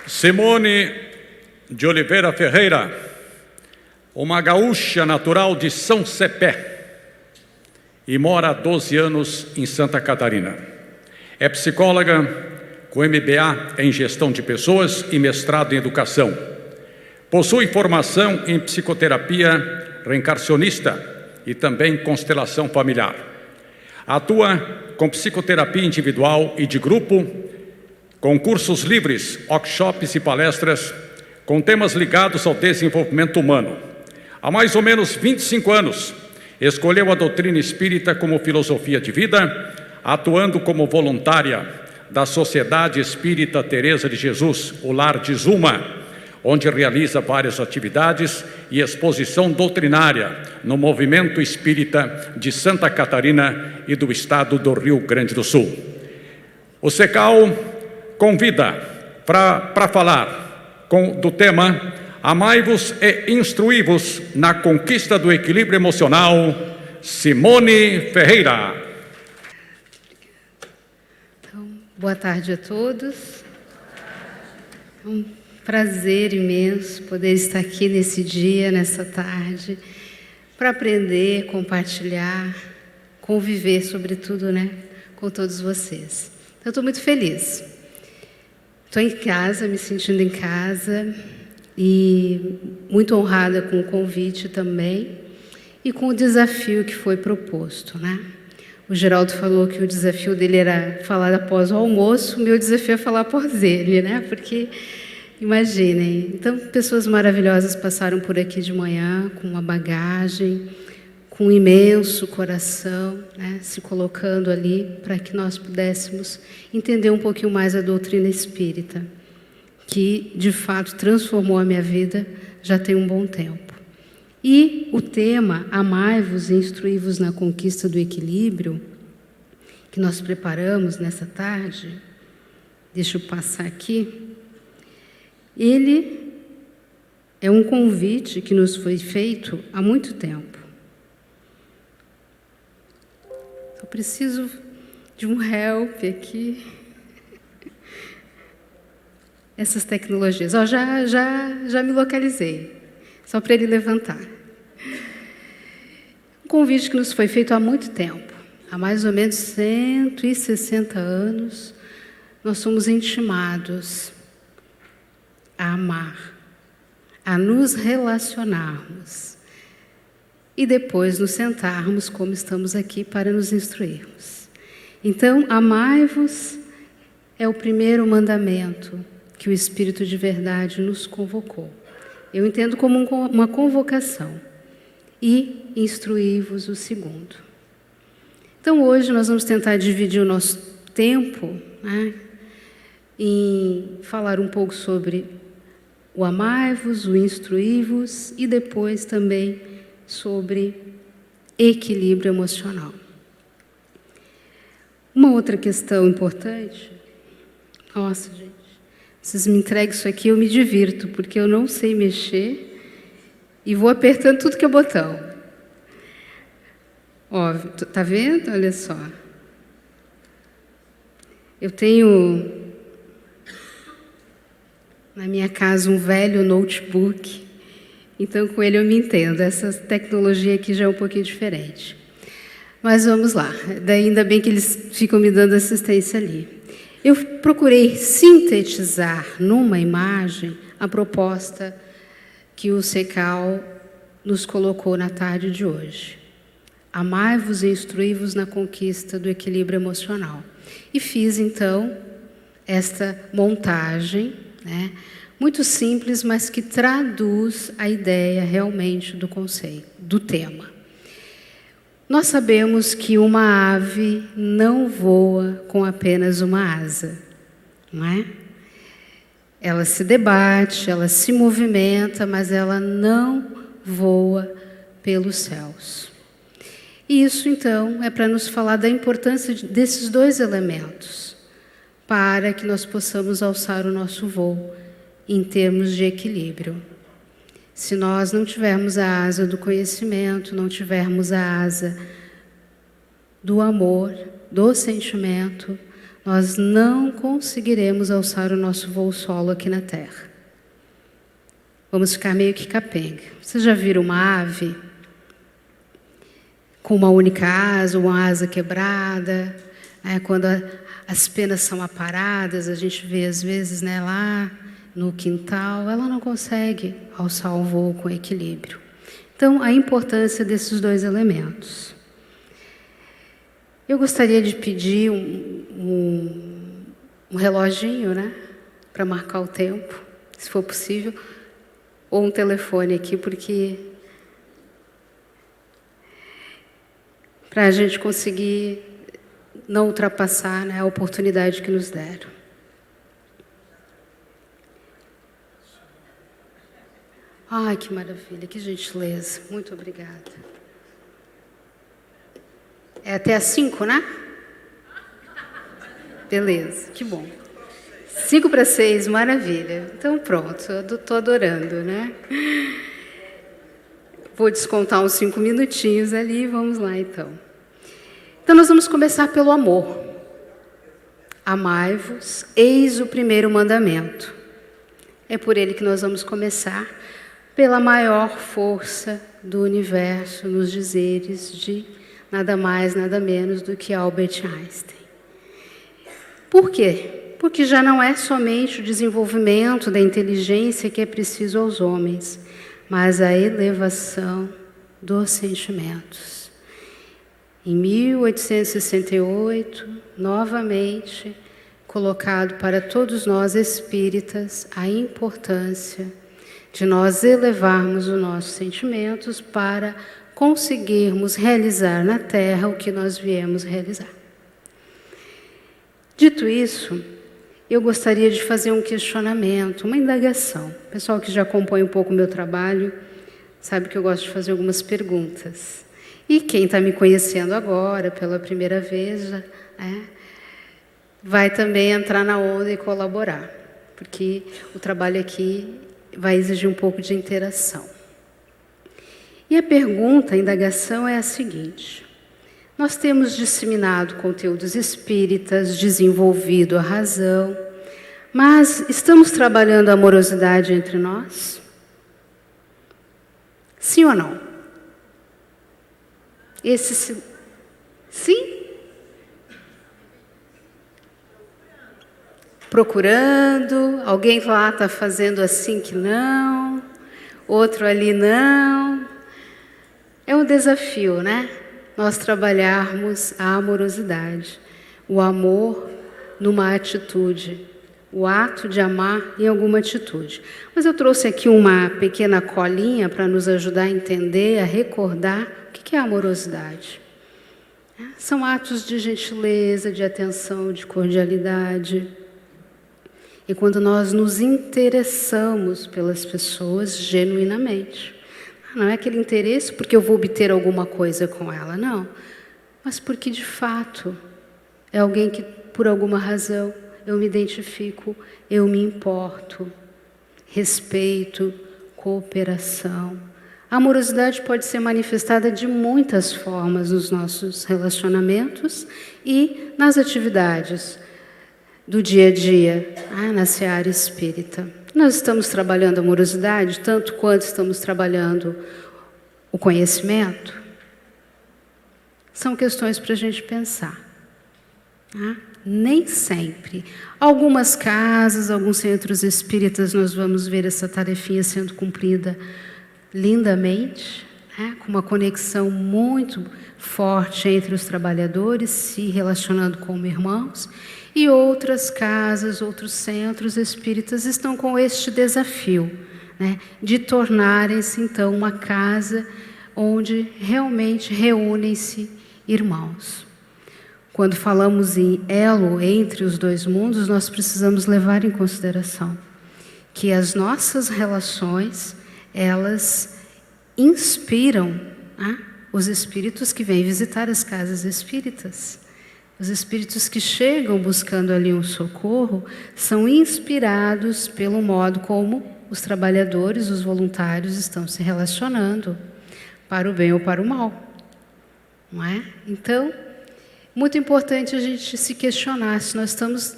Simone de Oliveira Ferreira, uma gaúcha natural de São Cepé e mora há 12 anos em Santa Catarina. É psicóloga com MBA em Gestão de Pessoas e mestrado em Educação. Possui formação em psicoterapia reencarnacionista e também constelação familiar. Atua com psicoterapia individual e de grupo, com cursos livres, workshops e palestras, com temas ligados ao desenvolvimento humano. Há mais ou menos 25 anos, escolheu a doutrina espírita como filosofia de vida, atuando como voluntária da Sociedade Espírita Teresa de Jesus, o Lar de Zuma, onde realiza várias atividades e exposição doutrinária no movimento espírita de Santa Catarina e do estado do Rio Grande do Sul. O SECAL convida para falar do tema Amai-vos e instruí-vos na conquista do equilíbrio emocional, Simone Ferreira. Então, boa tarde a todos. É um prazer imenso poder estar aqui nesse dia, nessa tarde, para aprender, compartilhar, conviver, sobretudo, com todos vocês. Então, estou muito feliz. Estou em casa, me sentindo em casa e muito honrada com o convite também e com o desafio que foi proposto, O Geraldo falou que o desafio dele era falar após o almoço, o meu desafio é falar após ele, Porque, imaginem, então pessoas maravilhosas passaram por aqui de manhã com uma bagagem, com um imenso coração, se colocando ali para que nós pudéssemos entender um pouquinho mais a doutrina espírita, que de fato transformou a minha vida já tem um bom tempo. E o tema Amai-vos e instruí-vos na conquista do equilíbrio, que nós preparamos nessa tarde, deixa eu passar aqui, ele é um convite que nos foi feito há muito tempo. Eu preciso de um help aqui. Essas tecnologias. Já me localizei. Só para ele levantar. Um convite que nos foi feito há muito tempo. Há mais ou menos 160 anos, nós somos intimados a amar, a nos relacionarmos. E depois nos sentarmos como estamos aqui para nos instruirmos. Então, amai-vos é o primeiro mandamento que o Espírito de verdade nos convocou. Eu entendo como uma convocação. E instruí-vos o segundo. Então, hoje nós vamos tentar dividir o nosso tempo em falar um pouco sobre o amai-vos, o instruí-vos e depois também sobre equilíbrio emocional. Uma outra questão importante, nossa gente, vocês me entregam isso aqui, eu me divirto, porque eu não sei mexer e vou apertando tudo que é botão. Ó, tá vendo? Olha só. Eu tenho na minha casa um velho notebook. Então, com ele eu me entendo. Essa tecnologia aqui já é um pouquinho diferente. Mas vamos lá. Daí, ainda bem que eles ficam me dando assistência ali. Eu procurei sintetizar numa imagem a proposta que o SECAL nos colocou na tarde de hoje. Amai-vos e instruí-vos na conquista do equilíbrio emocional. E fiz, então, esta montagem, muito simples, mas que traduz a ideia realmente do conceito, do tema. Nós sabemos que uma ave não voa com apenas uma asa, não é? Ela se debate, ela se movimenta, mas ela não voa pelos céus. E isso, então, é para nos falar da importância desses dois elementos, para que nós possamos alçar o nosso voo em termos de equilíbrio. Se nós não tivermos a asa do conhecimento, não tivermos a asa do amor, do sentimento, nós não conseguiremos alçar o nosso voo solo aqui na Terra. Vamos ficar meio que capenga. Vocês já viram uma ave com uma única asa, uma asa quebrada? Quando as penas são aparadas, a gente vê às vezes, né, lá no quintal, ela não consegue alçar o voo com equilíbrio. Então, a importância desses dois elementos. Eu gostaria de pedir um reloginho, né, para marcar o tempo, se for possível, ou um telefone aqui, porque para a gente conseguir não ultrapassar, né, a oportunidade que nos deram. Ai, que maravilha, que gentileza. Muito obrigada. É até às 5, né? Beleza, que bom. 5 para 6, maravilha. Então pronto, eu estou adorando, né? Vou descontar uns 5 minutinhos ali, vamos lá então. Então nós vamos começar pelo amor. Amai-vos, eis o primeiro mandamento. É por ele que nós vamos começar, pela maior força do universo, nos dizeres de nada mais, nada menos do que Albert Einstein. Por quê? Porque já não é somente o desenvolvimento da inteligência que é preciso aos homens, mas a elevação dos sentimentos. Em 1868, novamente, colocado para todos nós espíritas a importância de nós elevarmos os nossos sentimentos para conseguirmos realizar na Terra o que nós viemos realizar. Dito isso, eu gostaria de fazer um questionamento, uma indagação. O pessoal que já acompanha um pouco o meu trabalho sabe que eu gosto de fazer algumas perguntas. E quem está me conhecendo agora, pela primeira vez, vai também entrar na onda e colaborar, porque o trabalho aqui vai exigir um pouco de interação. E a pergunta, a indagação é a seguinte: nós temos disseminado conteúdos espíritas, desenvolvido a razão, mas estamos trabalhando a amorosidade entre nós? Sim ou não? Sim? Procurando, alguém lá está fazendo assim que não, outro ali não. É um desafio, né? Nós trabalharmos a amorosidade, o amor numa atitude, o ato de amar em alguma atitude. Mas eu trouxe aqui uma pequena colinha para nos ajudar a entender, a recordar o que é a amorosidade. São atos de gentileza, de atenção, de cordialidade. E quando nós nos interessamos pelas pessoas genuinamente. Não é aquele interesse porque eu vou obter alguma coisa com ela, não. Mas porque, de fato, é alguém que, por alguma razão, eu me identifico, eu me importo. Respeito, cooperação. A amorosidade pode ser manifestada de muitas formas nos nossos relacionamentos e nas atividades do dia a dia, na seara espírita. Nós estamos trabalhando a amorosidade tanto quanto estamos trabalhando o conhecimento? São questões para a gente pensar. Nem sempre. Algumas casas, alguns centros espíritas, nós vamos ver essa tarefinha sendo cumprida lindamente, com uma conexão muito forte entre os trabalhadores, se relacionando como irmãos. E outras casas, outros centros espíritas estão com este desafio, de tornarem-se, então, uma casa onde realmente reúnem-se irmãos. Quando falamos em elo entre os dois mundos, nós precisamos levar em consideração que as nossas relações, elas inspiram os espíritos que vêm visitar as casas espíritas. Os espíritos que chegam buscando ali um socorro são inspirados pelo modo como os trabalhadores, os voluntários estão se relacionando, para o bem ou para o mal. Não é? Então, muito importante a gente se questionar se nós estamos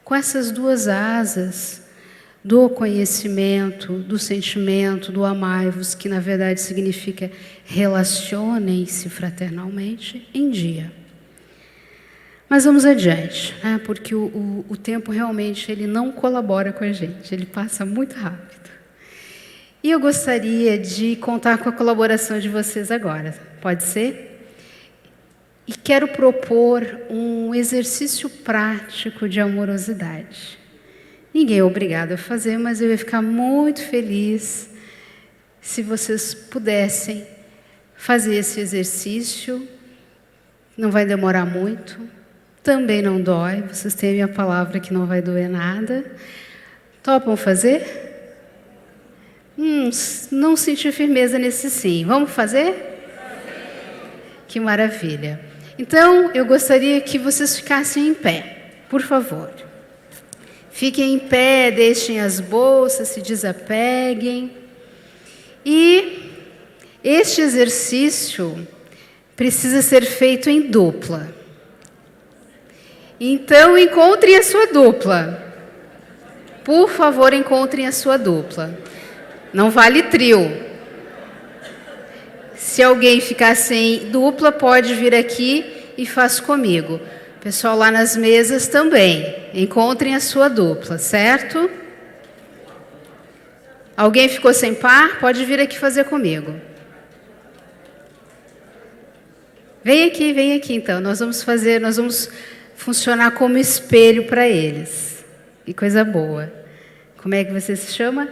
com essas duas asas do conhecimento, do sentimento, do amai-vos, que na verdade significa relacionem-se fraternalmente, em dia. Mas vamos adiante, né? Porque o tempo realmente ele não colabora com a gente, ele passa muito rápido. E eu gostaria de contar com a colaboração de vocês agora, pode ser? E quero propor um exercício prático de amorosidade. Ninguém é obrigado a fazer, mas eu ia ficar muito feliz se vocês pudessem fazer esse exercício. Não vai demorar muito, também não dói, vocês têm a minha palavra que não vai doer nada. Topam fazer? Não senti firmeza nesse sim. Vamos fazer? Que maravilha. Então, eu gostaria que vocês ficassem em pé, por favor. Fiquem em pé, deixem as bolsas, se desapeguem. E este exercício precisa ser feito em dupla. Então, encontrem a sua dupla. Por favor, encontrem a sua dupla. Não vale trio. Se alguém ficar sem dupla, pode vir aqui e faz comigo. Pessoal lá nas mesas também. Encontrem a sua dupla, certo? Alguém ficou sem par? Pode vir aqui fazer comigo. Vem aqui então. Nós vamos funcionar como espelho para eles. Que coisa boa. Como é que você se chama?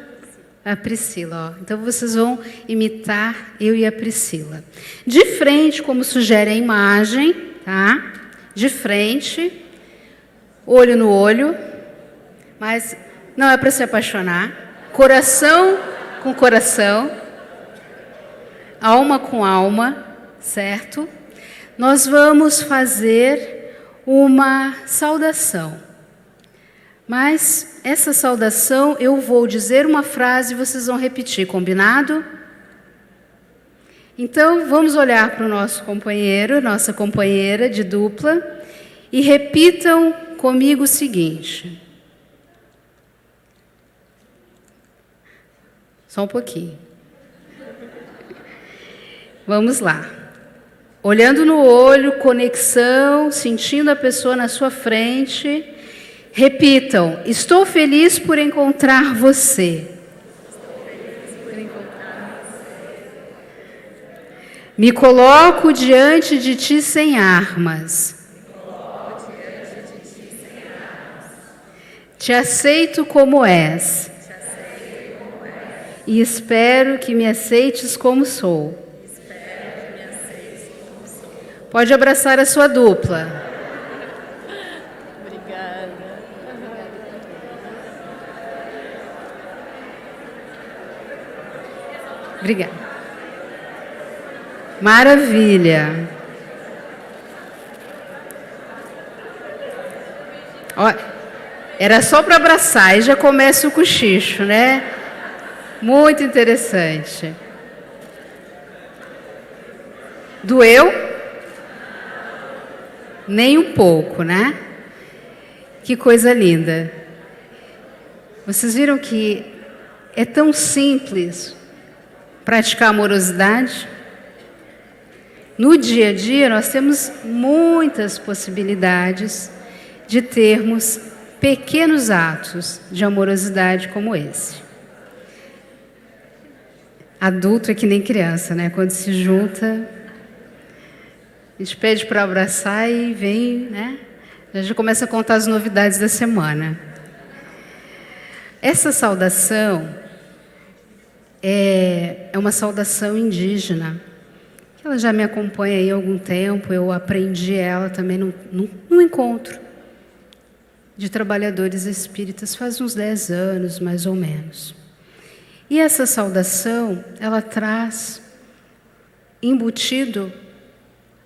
A Priscila, ó. Então vocês vão imitar eu e a Priscila. De frente, como sugere a imagem, tá? De frente, olho no olho, mas não é para se apaixonar. Coração com coração, alma com alma, certo? Nós vamos fazer uma saudação. Mas essa saudação, eu vou dizer uma frase e vocês vão repetir, combinado? Então, vamos olhar para o nosso companheiro, nossa companheira de dupla, e repitam comigo o seguinte. Só um pouquinho. Vamos lá. Olhando no olho, conexão, sentindo a pessoa na sua frente. Repitam, estou feliz por encontrar você. Me coloco diante de ti sem armas. Te aceito como és. E espero que me aceites como sou. Pode abraçar a sua dupla. Obrigada. Maravilha. Ó, era só para abraçar e já começa o cochicho, né? Muito interessante. Doeu? Nem um pouco, né? Que coisa linda. Vocês viram que é tão simples praticar amorosidade? No dia a dia, nós temos muitas possibilidades de termos pequenos atos de amorosidade como esse. Adulto é que nem criança, né? Quando se junta, a gente pede para abraçar e vem, né? A gente começa a contar as novidades da semana. Essa saudação é uma saudação indígena. Ela já me acompanha aí há algum tempo, eu aprendi ela também num encontro de trabalhadores espíritas faz uns 10 anos, mais ou menos. E essa saudação, ela traz embutido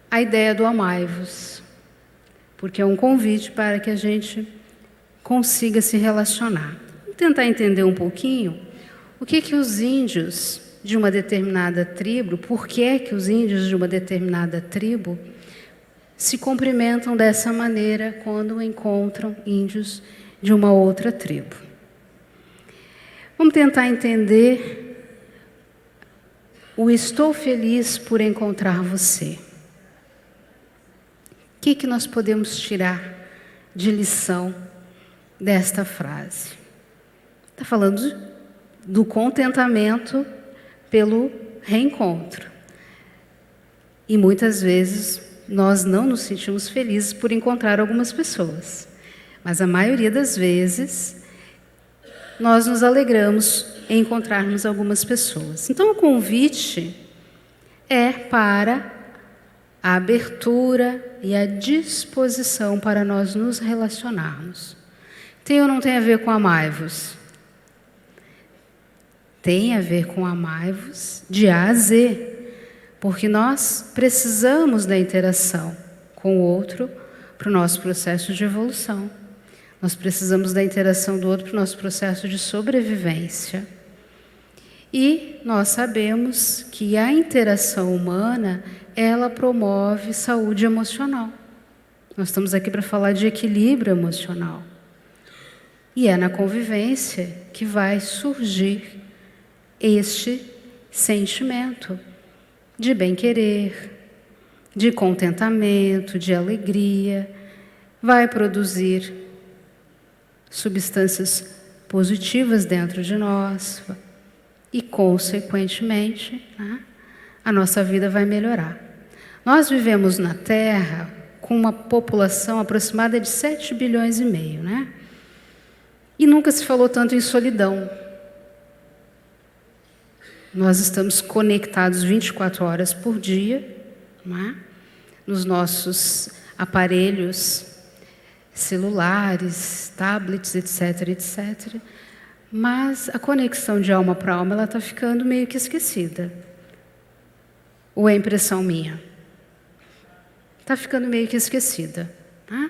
a ideia do amai-vos, porque é um convite para que a gente consiga se relacionar. Vamos tentar entender um pouquinho o que os índios de uma determinada tribo, por que os índios de uma determinada tribo se cumprimentam dessa maneira quando encontram índios de uma outra tribo. Vamos tentar entender o estou feliz por encontrar você. O que nós podemos tirar de lição desta frase? Está falando do contentamento pelo reencontro. E muitas vezes nós não nos sentimos felizes por encontrar algumas pessoas. Mas a maioria das vezes nós nos alegramos em encontrarmos algumas pessoas. Então o convite é para a abertura e a disposição para nós nos relacionarmos. Tem ou não tem a ver com amai-vos? Tem a ver com amai-vos de A a Z, porque nós precisamos da interação com o outro para o nosso processo de evolução. Nós precisamos da interação do outro para o nosso processo de sobrevivência. E nós sabemos que a interação humana, ela promove saúde emocional. Nós estamos aqui para falar de equilíbrio emocional. E é na convivência que vai surgir este sentimento de bem-querer, de contentamento, de alegria. Vai produzir substâncias positivas dentro de nós e, consequentemente, a nossa vida vai melhorar. Nós vivemos na Terra com uma população aproximada de 7 bilhões e meio, né? E nunca se falou tanto em solidão. Nós estamos conectados 24 horas por dia, não é? Nos nossos aparelhos celulares, tablets, etc, etc. Mas a conexão de alma para alma, ela está ficando meio que esquecida. Ou é impressão minha? Está ficando meio que esquecida. Tá?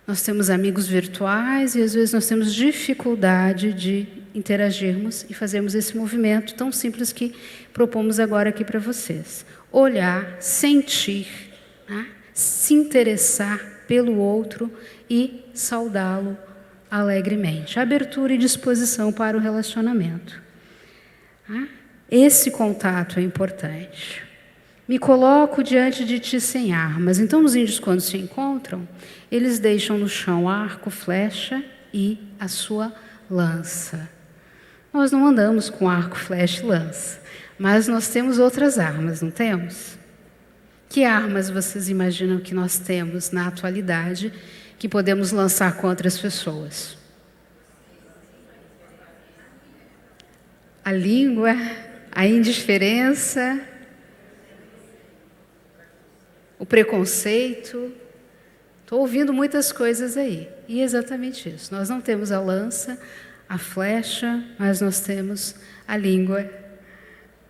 Nós temos amigos virtuais e às vezes nós temos dificuldade de interagirmos e fazermos esse movimento tão simples que propomos agora aqui para vocês. Olhar, sentir, tá? Se interessar pelo outro e saudá-lo alegremente. Abertura e disposição para o relacionamento. Tá? Esse contato é importante. Me coloco diante de ti sem armas. Então, os índios, quando se encontram, eles deixam no chão arco, flecha e a sua lança. Nós não andamos com arco, flecha e lança, mas nós temos outras armas, não temos? Que armas vocês imaginam que nós temos na atualidade que podemos lançar contra as pessoas? A língua, a indiferença, o preconceito. Estou ouvindo muitas coisas aí. E é exatamente isso. Nós não temos a lança, a flecha, mas nós temos a língua.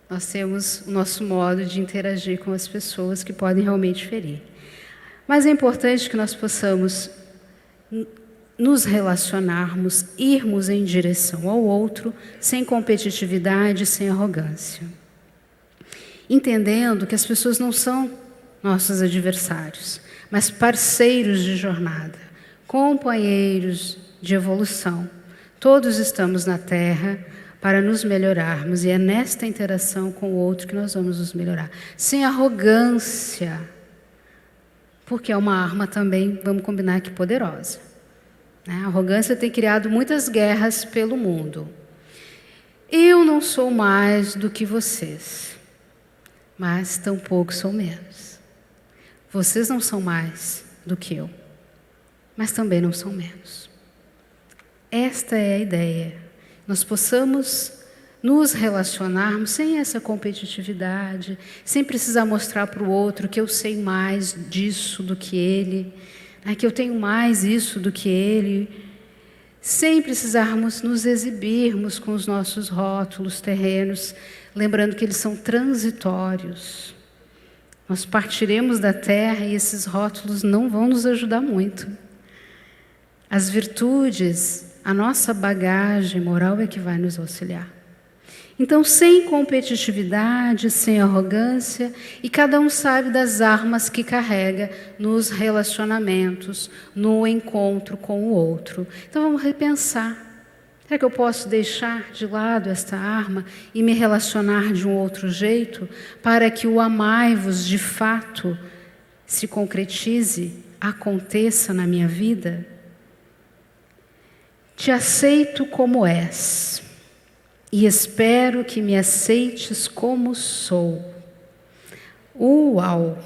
Nós temos o nosso modo de interagir com as pessoas que podem realmente ferir. Mas é importante que nós possamos nos relacionarmos, irmos em direção ao outro, sem competitividade, sem arrogância. Entendendo que as pessoas não são nossos adversários, mas parceiros de jornada, companheiros de evolução. Todos estamos na Terra para nos melhorarmos, e é nesta interação com o outro que nós vamos nos melhorar. Sem arrogância, porque é uma arma também, vamos combinar que poderosa. A arrogância tem criado muitas guerras pelo mundo. Eu não sou mais do que vocês, mas tampouco sou menos. Vocês não são mais do que eu, mas também não são menos. Esta é a ideia. Nós possamos nos relacionarmos sem essa competitividade, sem precisar mostrar para o outro que eu sei mais disso do que ele, que eu tenho mais isso do que ele, sem precisarmos nos exibirmos com os nossos rótulos terrenos, lembrando que eles são transitórios. Nós partiremos da Terra e esses rótulos não vão nos ajudar muito. As virtudes, a nossa bagagem moral é que vai nos auxiliar. Então, sem competitividade, sem arrogância, e cada um sabe das armas que carrega nos relacionamentos, no encontro com o outro. Então, vamos repensar. Será que eu posso deixar de lado esta arma e me relacionar de um outro jeito para que o amai-vos de fato se concretize, aconteça na minha vida? Te aceito como és e espero que me aceites como sou. Uau!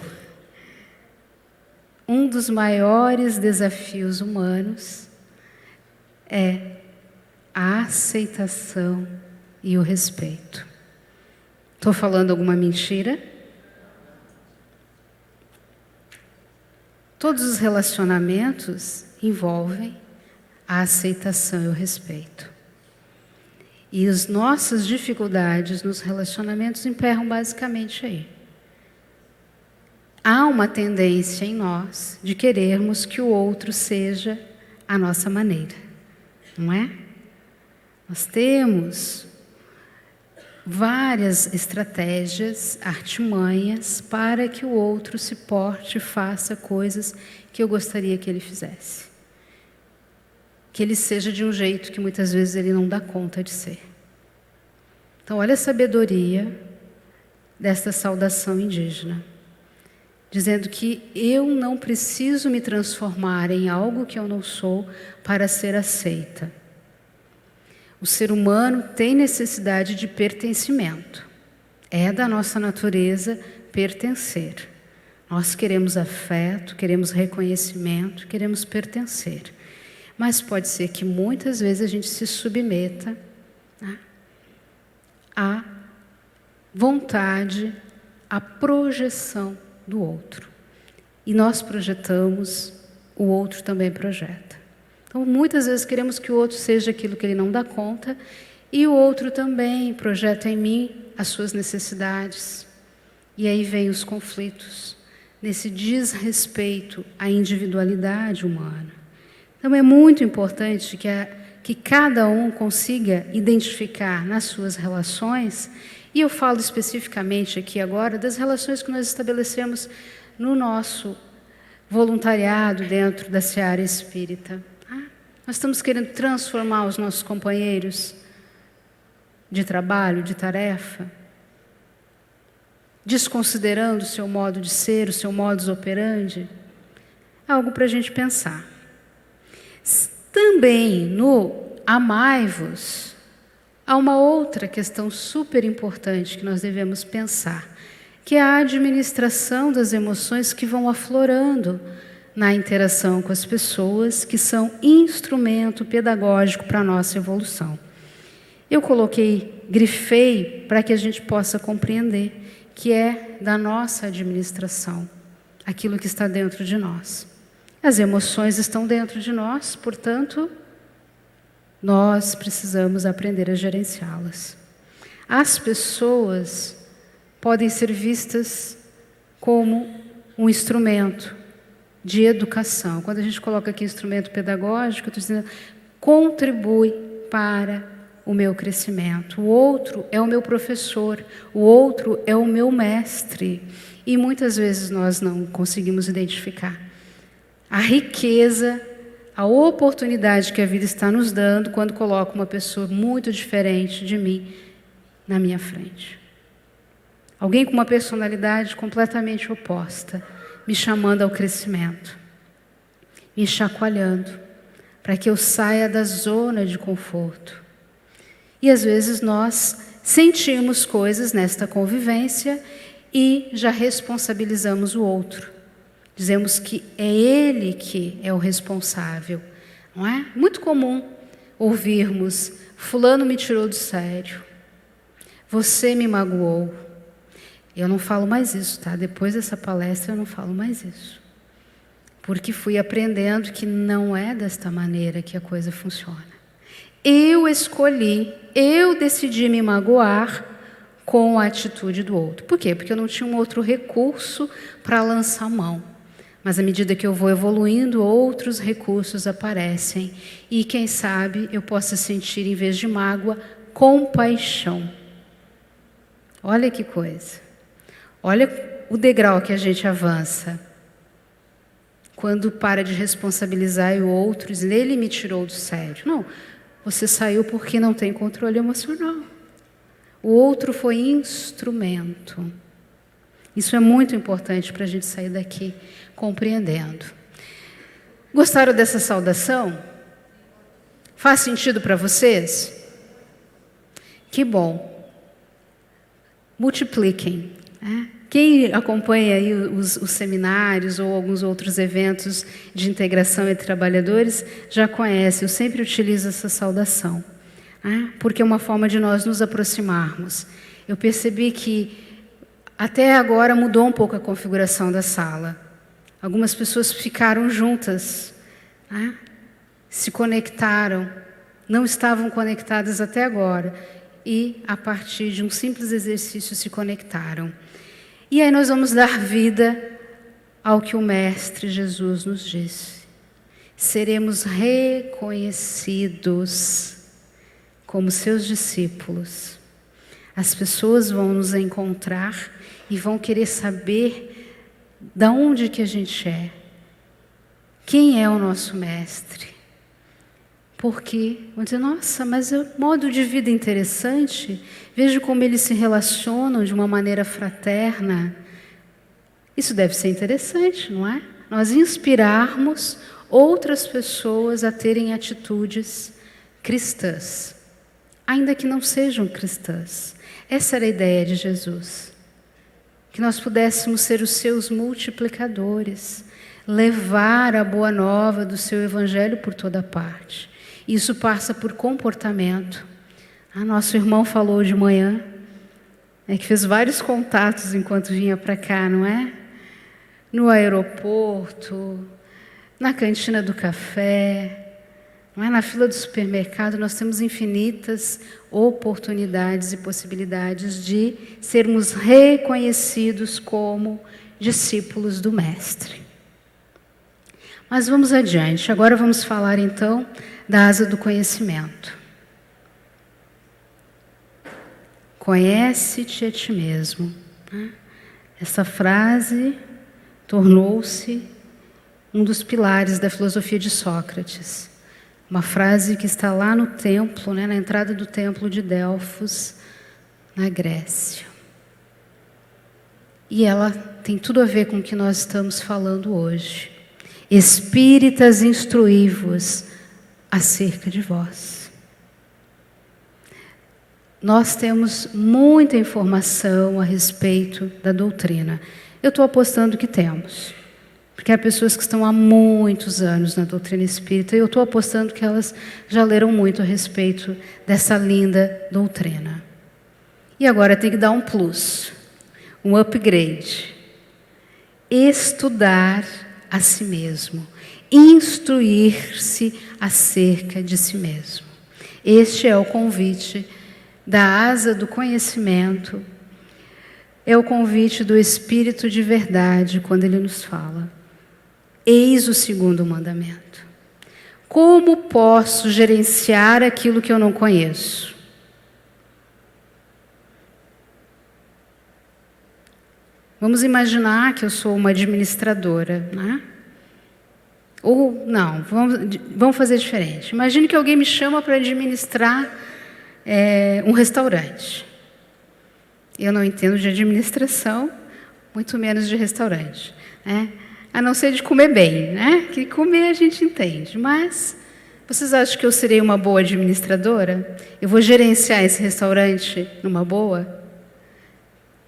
Um dos maiores desafios humanos é a aceitação e o respeito. Estou falando alguma mentira? Todos os relacionamentos envolvem a aceitação e o respeito. E as nossas dificuldades nos relacionamentos emperram basicamente aí. Há uma tendência em nós de querermos que o outro seja a nossa maneira, não é? Nós temos várias estratégias, artimanhas, para que o outro se porte e faça coisas que eu gostaria que ele fizesse. Que ele seja de um jeito que muitas vezes ele não dá conta de ser. Então, olha a sabedoria desta saudação indígena, dizendo que eu não preciso me transformar em algo que eu não sou para ser aceita. O ser humano tem necessidade de pertencimento. É da nossa natureza pertencer. Nós queremos afeto, queremos reconhecimento, queremos pertencer. Mas pode ser que muitas vezes a gente se submeta, né, à vontade, à projeção do outro. E nós projetamos, o outro também projeta. Então, muitas vezes queremos que o outro seja aquilo que ele não dá conta e o outro também projeta em mim as suas necessidades. E aí vem os conflitos, nesse desrespeito à individualidade humana. Então, é muito importante que cada um consiga identificar nas suas relações, e eu falo especificamente aqui agora das relações que nós estabelecemos no nosso voluntariado dentro da seara espírita. Nós estamos querendo transformar os nossos companheiros de trabalho, de tarefa, desconsiderando o seu modo de ser, o seu modus operandi. Algo para a gente pensar. Também no amai-vos, há uma outra questão super importante que nós devemos pensar, que é a administração das emoções que vão aflorando na interação com as pessoas, que são instrumento pedagógico para a nossa evolução. Eu grifei para que a gente possa compreender que é da nossa administração, aquilo que está dentro de nós. As emoções estão dentro de nós, portanto, nós precisamos aprender a gerenciá-las. As pessoas podem ser vistas como um instrumento de educação. Quando a gente coloca aqui instrumento pedagógico, eu estou dizendo, contribui para o meu crescimento. O outro é o meu professor, o outro é o meu mestre. E muitas vezes nós não conseguimos identificar a riqueza, a oportunidade que a vida está nos dando quando coloca uma pessoa muito diferente de mim na minha frente. Alguém com uma personalidade completamente oposta, me chamando ao crescimento, me chacoalhando, para que eu saia da zona de conforto. E às vezes nós sentimos coisas nesta convivência e já responsabilizamos o outro. Dizemos que é ele que é o responsável, não é? Muito comum ouvirmos, fulano me tirou do sério, você me magoou. Eu não falo mais isso, tá? Depois dessa palestra eu não falo mais isso. Porque fui aprendendo que não é desta maneira que a coisa funciona. Eu escolhi, eu decidi me magoar com a atitude do outro. Por quê? Porque eu não tinha um outro recurso para lançar mão. Mas à medida que eu vou evoluindo, outros recursos aparecem. E quem sabe eu possa sentir, em vez de mágoa, compaixão. Olha que coisa. Olha o degrau que a gente avança. Quando para de responsabilizar o outro, diz, ele me tirou do sério. Não, você saiu porque não tem controle emocional. O outro foi instrumento. Isso é muito importante para a gente sair daqui compreendendo. Gostaram dessa saudação? Faz sentido para vocês? Que bom. Multipliquem. Quem acompanha aí os seminários ou alguns outros eventos de integração entre trabalhadores já conhece. Eu sempre utilizo essa saudação, porque é uma forma de nós nos aproximarmos. Eu percebi que até agora mudou um pouco a configuração da sala. Algumas pessoas ficaram juntas, se conectaram, não estavam conectadas até agora, e a partir de um simples exercício se conectaram. E aí nós vamos dar vida ao que o Mestre Jesus nos disse. Seremos reconhecidos como seus discípulos. As pessoas vão nos encontrar e vão querer saber de onde que a gente é. Quem é o nosso Mestre? Porque vão dizer, nossa, mas é um modo de vida interessante. Vejo como eles se relacionam de uma maneira fraterna. Isso deve ser interessante, não é? Nós inspirarmos outras pessoas a terem atitudes cristãs, ainda que não sejam cristãs. Essa era a ideia de Jesus. Que nós pudéssemos ser os seus multiplicadores, levar a boa nova do seu evangelho por toda parte. Isso passa por comportamento. Nosso irmão falou de manhã, que fez vários contatos enquanto vinha para cá, não é? No aeroporto, na cantina do café, não é? Na fila do supermercado, nós temos infinitas oportunidades e possibilidades de sermos reconhecidos como discípulos do Mestre. Mas vamos adiante. Agora vamos falar então da asa do conhecimento. Conhece-te a ti mesmo. Essa frase tornou-se um dos pilares da filosofia de Sócrates. Uma frase que está lá no templo, na entrada do templo de Delfos, na Grécia. E ela tem tudo a ver com o que nós estamos falando hoje. Espíritas, instruí-vos acerca de vós. Nós temos muita informação a respeito da doutrina. Eu estou apostando que temos. Porque há pessoas que estão há muitos anos na doutrina espírita e eu estou apostando que elas já leram muito a respeito dessa linda doutrina. E agora tem que dar um plus, um upgrade. Estudar a si mesmo, instruir-se acerca de si mesmo. Este é o convite da asa do conhecimento, é o convite do Espírito de verdade quando ele nos fala. Eis o segundo mandamento. Como posso gerenciar aquilo que eu não conheço? Vamos imaginar que eu sou uma administradora, né? Ou não, vamos fazer diferente. Imagine que alguém me chama para administrar um restaurante. Eu não entendo de administração, muito menos de restaurante, né? A não ser de comer bem, né? Que comer a gente entende, mas vocês acham que eu serei uma boa administradora? Eu vou gerenciar esse restaurante numa boa?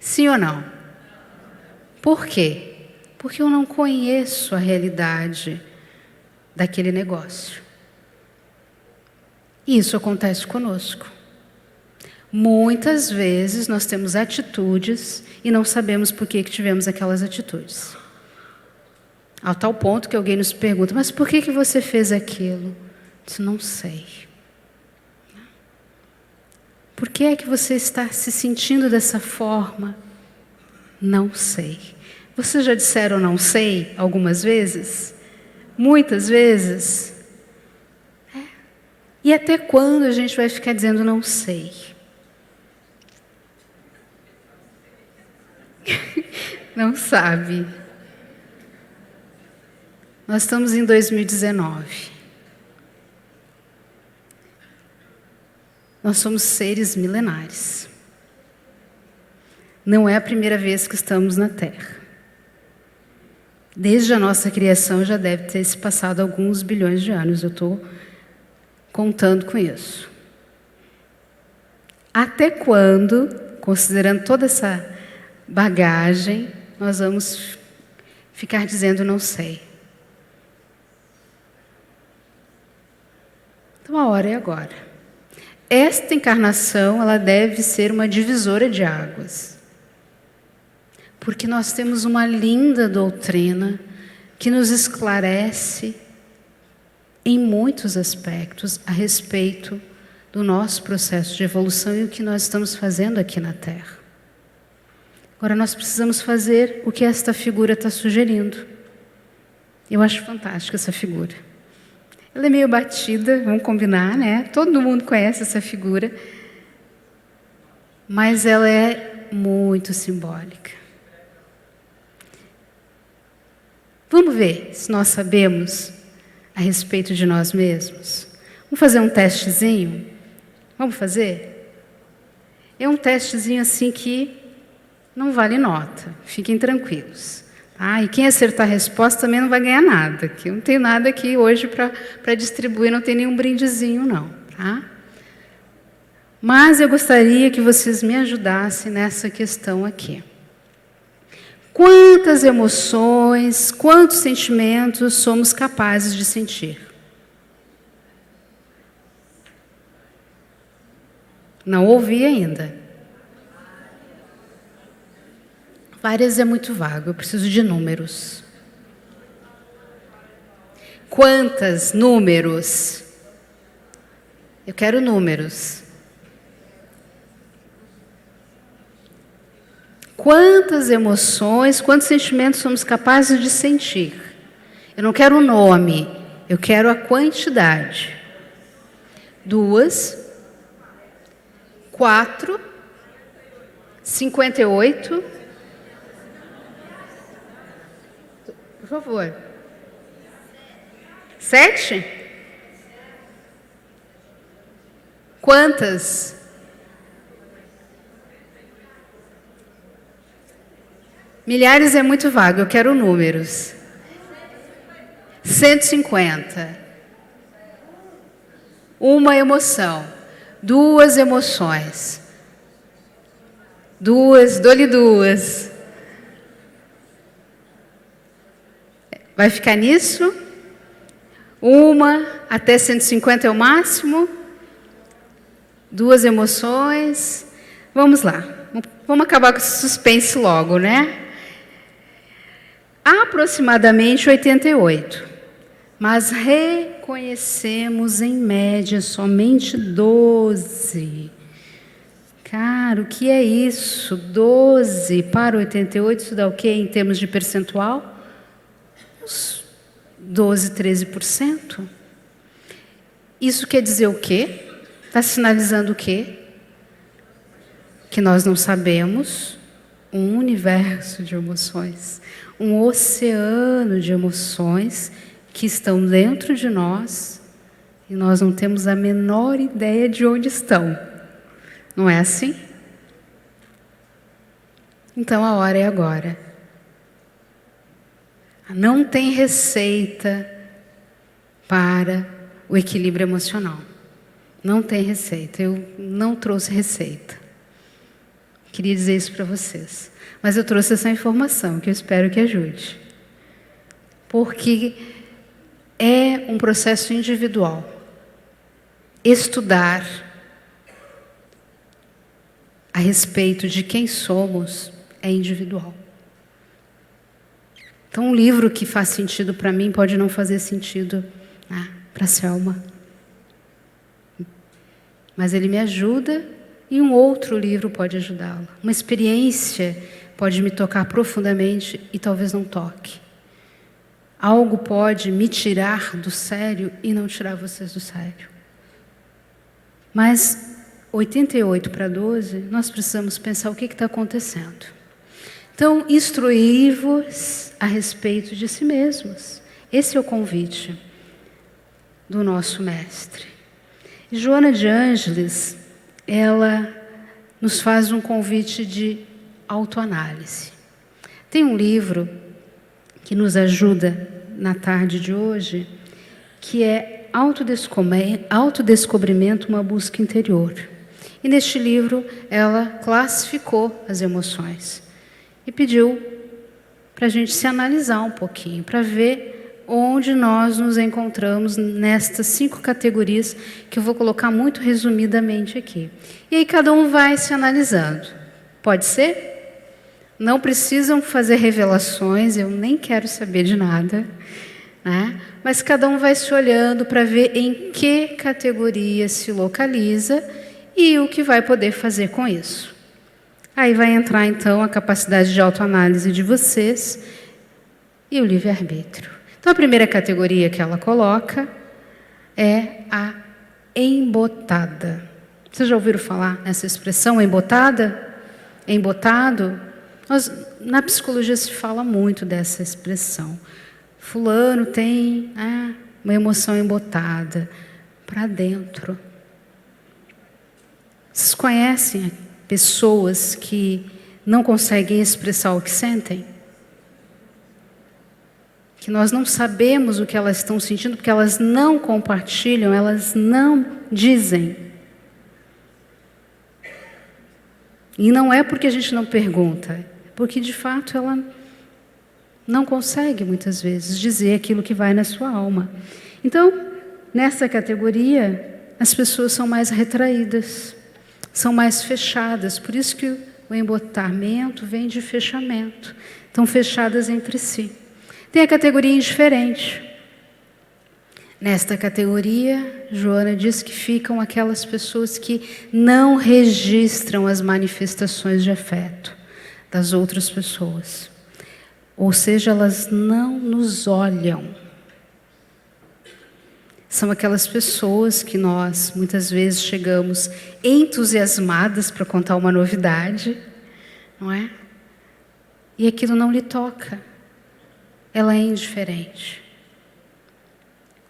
Sim ou não? Por quê? Porque eu não conheço a realidade daquele negócio. E isso acontece conosco. Muitas vezes nós temos atitudes e não sabemos por que tivemos aquelas atitudes. A tal ponto que alguém nos pergunta, mas por que você fez aquilo? Eu disse, não sei. Por que é que você está se sentindo dessa forma? Não sei. Vocês já disseram não sei algumas vezes? Muitas vezes? E até quando a gente vai ficar dizendo não sei? Não sabe. Nós estamos em 2019. Nós somos seres milenares. Não é a primeira vez que estamos na Terra. Desde a nossa criação já deve ter se passado alguns bilhões de anos. Eu estou contando com isso. Até quando, considerando toda essa bagagem, nós vamos ficar dizendo não sei? Então a hora é agora. Esta encarnação, ela deve ser uma divisora de águas. Porque nós temos uma linda doutrina que nos esclarece em muitos aspectos a respeito do nosso processo de evolução e o que nós estamos fazendo aqui na Terra. Agora nós precisamos fazer o que esta figura está sugerindo. Eu acho fantástica essa figura. Ela é meio batida, vamos combinar, né? Todo mundo conhece essa figura. Mas ela é muito simbólica. Vamos ver se nós sabemos a respeito de nós mesmos. Vamos fazer um testezinho? Vamos fazer? É um testezinho assim que não vale nota. Fiquem tranquilos. Tá? E quem acertar a resposta também não vai ganhar nada. Que eu não tenho nada aqui hoje para distribuir, não tem nenhum brindezinho não. Tá? Mas eu gostaria que vocês me ajudassem nessa questão aqui. Quantas emoções, quantos sentimentos somos capazes de sentir? Não ouvi ainda. Várias é muito vago, eu preciso de números. Quantas números? Eu quero números. Quantas emoções, quantos sentimentos somos capazes de sentir? Eu não quero o nome, eu quero a quantidade. 2, 4, 58. Por favor. 7? Quantas? Milhares é muito vago, eu quero números. 150. Uma emoção. 2 emoções. 2, dou-lhe 2. Vai ficar nisso? 1 até 150 é o máximo. 2 emoções. Vamos lá. Vamos acabar com esse suspense logo, né? Aproximadamente 88. Mas reconhecemos em média somente 12. Cara, o que é isso? 12 para 88, isso dá o quê em termos de percentual? Uns 12, 13%. Isso quer dizer o quê? Está sinalizando o quê? Que nós não sabemos um universo de emoções, um oceano de emoções que estão dentro de nós e nós não temos a menor ideia de onde estão. Não é assim? Então a hora é agora. Não tem receita para o equilíbrio emocional. Não tem receita. Eu não trouxe receita. Queria dizer isso para vocês. Mas eu trouxe essa informação que eu espero que ajude. Porque é um processo individual. Estudar a respeito de quem somos é individual. Então, um livro que faz sentido para mim pode não fazer sentido para a Selma. Mas ele me ajuda e um outro livro pode ajudá-la. Uma experiência pode me tocar profundamente e talvez não toque. Algo pode me tirar do sério e não tirar vocês do sério. Mas 88 para 12, nós precisamos pensar o que está acontecendo. Então, instruí-vos a respeito de si mesmos. Esse é o convite do nosso mestre. E Joana de Ângeles, ela nos faz um convite de autoanálise. Tem um livro que nos ajuda na tarde de hoje, que é Autodescobrimento, uma busca interior. E neste livro ela classificou as emoções e pediu para a gente se analisar um pouquinho, para ver onde nós nos encontramos nestas 5 categorias que eu vou colocar muito resumidamente aqui. E aí cada um vai se analisando. Pode ser? Não precisam fazer revelações, eu nem quero saber de nada, né? Mas cada um vai se olhando para ver em que categoria se localiza e o que vai poder fazer com isso. Aí vai entrar então a capacidade de autoanálise de vocês e o livre-arbítrio. Então a primeira categoria que ela coloca é a embotada. Vocês já ouviram falar nessa expressão, embotada? Embotado? Na psicologia se fala muito dessa expressão. Fulano tem uma emoção embotada para dentro. Vocês conhecem pessoas que não conseguem expressar o que sentem? Que nós não sabemos o que elas estão sentindo porque elas não compartilham, elas não dizem. E não é porque a gente não pergunta, porque de fato ela não consegue muitas vezes dizer aquilo que vai na sua alma. Então, nessa categoria, as pessoas são mais retraídas, são mais fechadas, por isso que o embotamento vem de fechamento, estão fechadas entre si. Tem a categoria indiferente. Nesta categoria, Joana diz que ficam aquelas pessoas que não registram as manifestações de afeto das outras pessoas. Ou seja, elas não nos olham. São aquelas pessoas que nós, muitas vezes, chegamos entusiasmadas para contar uma novidade, não é? E aquilo não lhe toca. Ela é indiferente.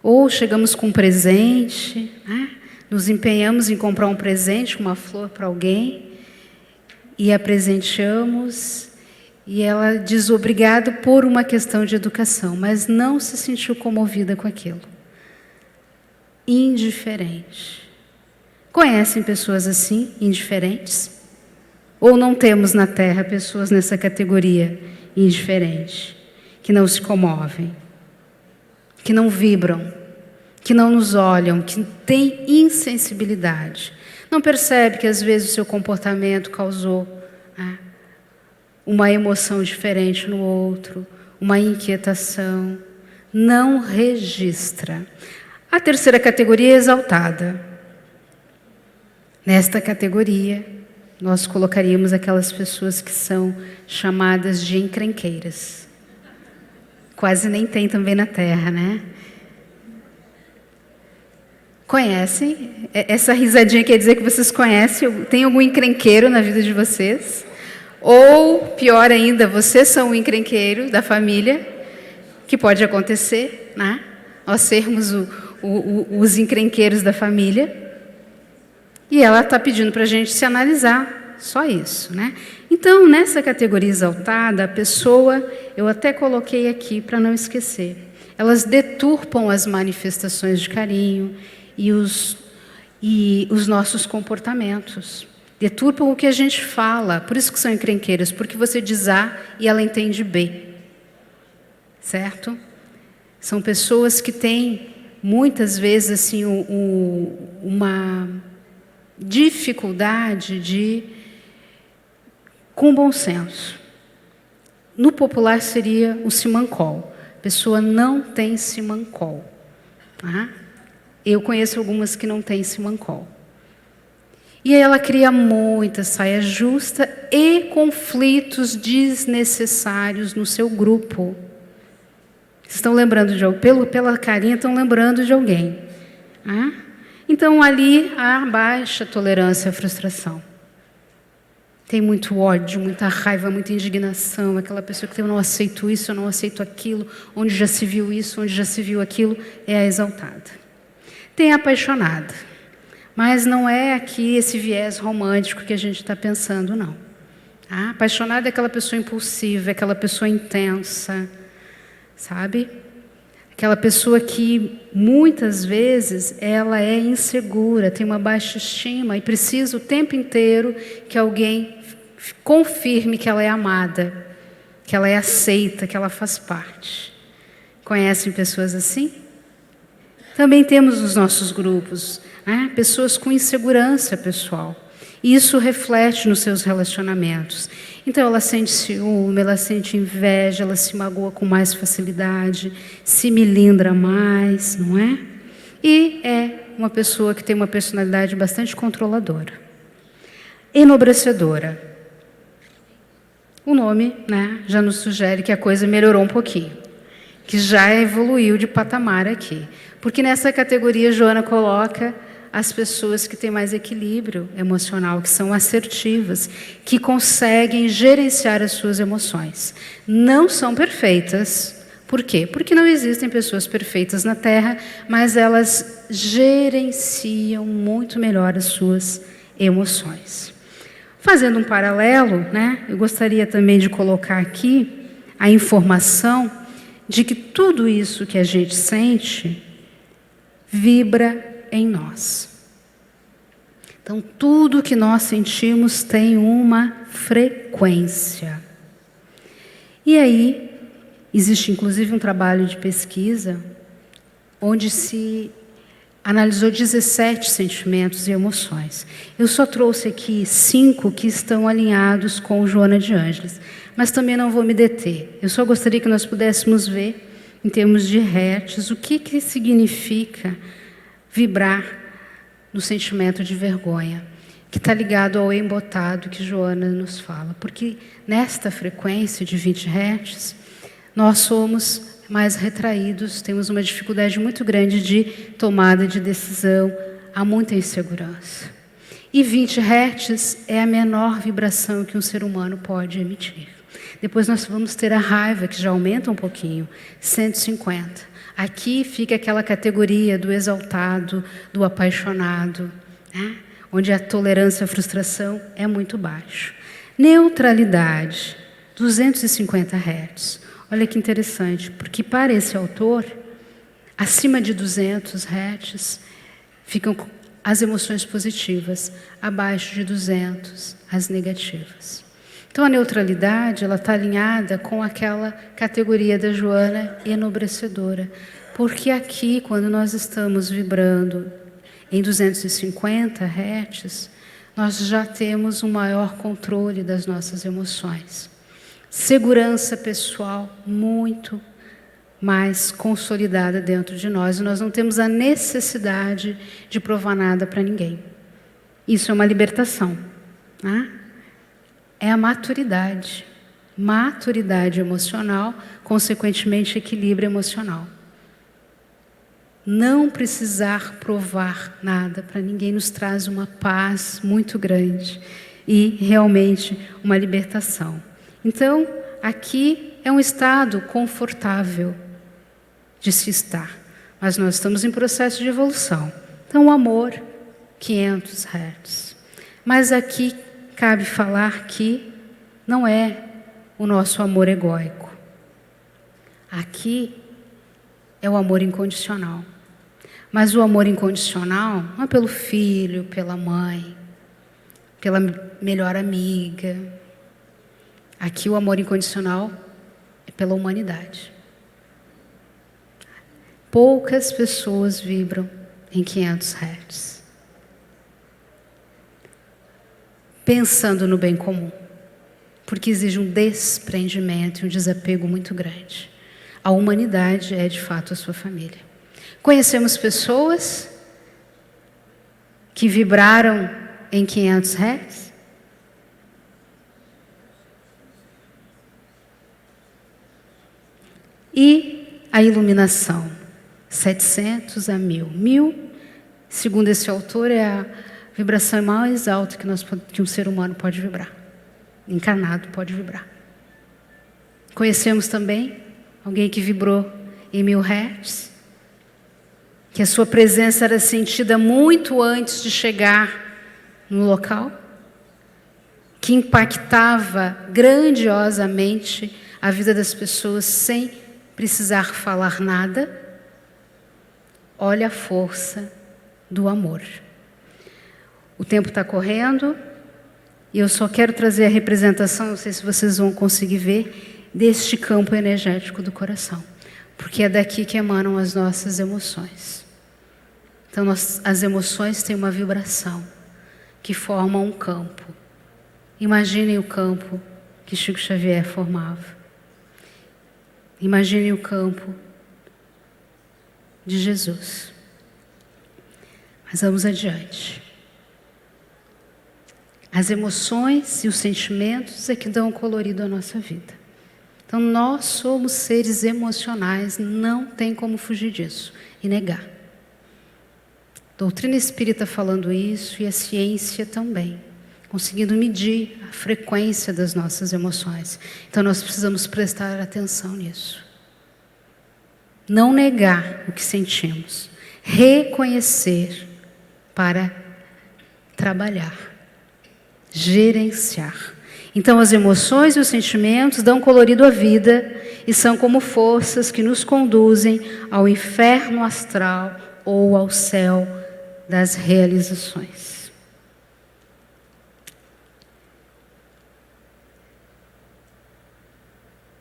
Ou chegamos com um presente, né? Nos empenhamos em comprar um presente, uma flor para alguém, e a presenteamos, e ela diz obrigado por uma questão de educação, mas não se sentiu comovida com aquilo. Indiferente. Conhecem pessoas assim, indiferentes? Ou não temos na Terra pessoas nessa categoria, indiferente, que não se comovem, que não vibram, que não nos olham, que têm insensibilidade? Não percebe que às vezes o seu comportamento causou uma emoção diferente no outro, uma inquietação? Não registra. A terceira categoria é exaltada. Nesta categoria, nós colocaríamos aquelas pessoas que são chamadas de encrenqueiras. Quase nem tem também na Terra, né? Conhecem? Essa risadinha quer dizer que vocês conhecem? Tem algum encrenqueiro na vida de vocês? Ou, pior ainda, vocês são o encrenqueiro da família, que pode acontecer, né? Nós sermos os encrenqueiros da família. E ela está pedindo para a gente se analisar, só isso, né? Então, nessa categoria exaltada, a pessoa, eu até coloquei aqui para não esquecer, elas deturpam as manifestações de carinho e os nossos comportamentos. Deturpam o que a gente fala, por isso que são encrenqueiras, porque você diz A e ela entende B. Certo? São pessoas que têm, muitas vezes, assim, uma dificuldade com bom senso. No popular seria o simancol. A pessoa não tem simancol. Tá? Eu conheço algumas que não têm simancol. E aí ela cria muita saia justa e conflitos desnecessários no seu grupo. Vocês estão lembrando de alguém? Pela carinha, estão lembrando de alguém. Então, ali há baixa tolerância à frustração. tem muito ódio, muita raiva, muita indignação, aquela pessoa que tem, eu não aceito isso, eu não aceito aquilo, onde já se viu isso, onde já se viu aquilo, é a exaltada. Tem a apaixonada, mas não é aqui esse viés romântico que a gente está pensando, não. A apaixonada é aquela pessoa impulsiva, é aquela pessoa intensa, sabe? Aquela pessoa que muitas vezes ela é insegura, tem uma baixa estima e precisa o tempo inteiro que alguém confirme que ela é amada, que ela é aceita, que ela faz parte. Conhecem pessoas assim? Também temos nos nossos grupos, né, pessoas com insegurança pessoal. E isso reflete nos seus relacionamentos. Então ela sente ciúme, ela sente inveja, ela se magoa com mais facilidade, se milindra mais, não é? E é uma pessoa que tem uma personalidade bastante controladora. Enobrecedora. O nome, né, já nos sugere que a coisa melhorou um pouquinho, que já evoluiu de patamar aqui. Porque nessa categoria Joana coloca as pessoas que têm mais equilíbrio emocional, que são assertivas, que conseguem gerenciar as suas emoções. Não são perfeitas. Por quê? Porque não existem pessoas perfeitas na Terra, mas elas gerenciam muito melhor as suas emoções. Fazendo um paralelo, né, eu gostaria também de colocar aqui a informação de que tudo isso que a gente sente vibra em nós. Então, tudo que nós sentimos tem uma frequência. E aí, existe inclusive um trabalho de pesquisa onde se analisou 17 sentimentos e emoções. Eu só trouxe aqui 5 que estão alinhados com Joana de Ângeles, mas também não vou me deter. Eu só gostaria que nós pudéssemos ver, em termos de hertz, o que significa vibrar no sentimento de vergonha, que está ligado ao embotado que Joana nos fala. Porque nesta frequência de 20 hertz, nós somos mais retraídos, temos uma dificuldade muito grande de tomada de decisão, há muita insegurança. E 20 hertz é a menor vibração que um ser humano pode emitir. Depois nós vamos ter a raiva, que já aumenta um pouquinho, 150. Aqui fica aquela categoria do exaltado, do apaixonado, né? Onde a tolerância à frustração é muito baixa. Neutralidade, 250 Hz. Olha que interessante, porque para esse autor, acima de 200 Hz, ficam as emoções positivas, abaixo de 200, as negativas. Então a neutralidade, ela está alinhada com aquela categoria da Joana enobrecedora, porque aqui, quando nós estamos vibrando em 250 Hz, nós já temos um maior controle das nossas emoções. Segurança pessoal muito mais consolidada dentro de nós, e nós não temos a necessidade de provar nada para ninguém. Isso é uma libertação, né? É a maturidade. Maturidade emocional, consequentemente equilíbrio emocional. Não precisar provar nada para ninguém nos traz uma paz muito grande e realmente uma libertação. Então, aqui é um estado confortável de se estar, mas nós estamos em processo de evolução. Então, o amor, 500 Hz. Mas aqui cabe falar que não é o nosso amor egóico. Aqui é o amor incondicional. Mas o amor incondicional não é pelo filho, pela mãe, pela melhor amiga. Aqui o amor incondicional é pela humanidade. Poucas pessoas vibram em 500 Hz. Pensando no bem comum. Porque exige um desprendimento e um desapego muito grande. A humanidade é, de fato, a sua família. Conhecemos pessoas que vibraram em 500 Hz? E a iluminação, 700 a 1000. 1000, segundo esse autor, é a vibração mais alta que um ser humano pode vibrar. encarnado pode vibrar. Conhecemos também alguém que vibrou em 1000 Hz, que a sua presença era sentida muito antes de chegar no local, que impactava grandiosamente a vida das pessoas sem precisar falar nada. Olha a força do amor. O tempo está correndo e eu só quero trazer a representação, não sei se vocês vão conseguir ver, deste campo energético do coração, porque é daqui que emanam as nossas emoções. Então, as emoções têm uma vibração que forma um campo. Imaginem o campo que Chico Xavier formava. Imaginem o campo de Jesus. Mas vamos adiante. As emoções e os sentimentos é que dão colorido à nossa vida. Então, nós somos seres emocionais, não tem como fugir disso e negar. A doutrina espírita falando isso e a ciência também, conseguindo medir a frequência das nossas emoções. Então nós precisamos prestar atenção nisso. Não negar o que sentimos, reconhecer para trabalhar, gerenciar. Então as emoções e os sentimentos dão colorido à vida e são como forças que nos conduzem ao inferno astral ou ao céu das realizações.